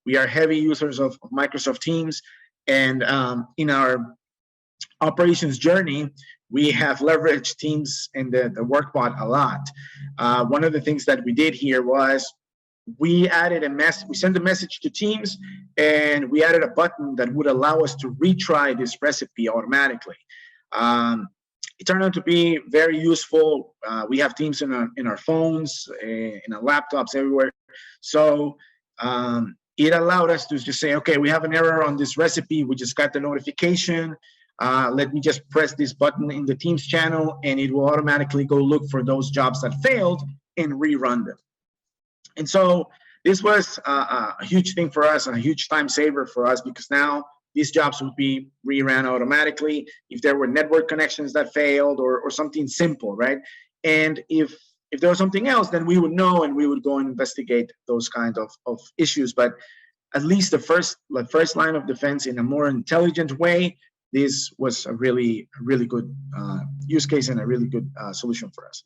We are heavy users of Microsoft Teams, and in our operations journey, we have leveraged Teams and the Workbot a lot. One of the things that we did here was we added we sent a message to Teams, and we added a button that would allow us to retry this recipe automatically. It turned out to be very useful. We have Teams in our phones, in our laptops, everywhere. So it allowed us to just say, okay, we have an error on this recipe. We just got the notification. Let me just press this button in the Teams channel, and it will automatically go look for those jobs that failed and rerun them. And so this was a huge thing for us, and a huge time saver for us, because now these jobs would be rerun automatically if there were network connections that failed, or something simple, right? And if there was something else, then we would know, and we would go and investigate those kinds of issues. But at least the first line of defense in a more intelligent way, this was a really good use case and a really good solution for us.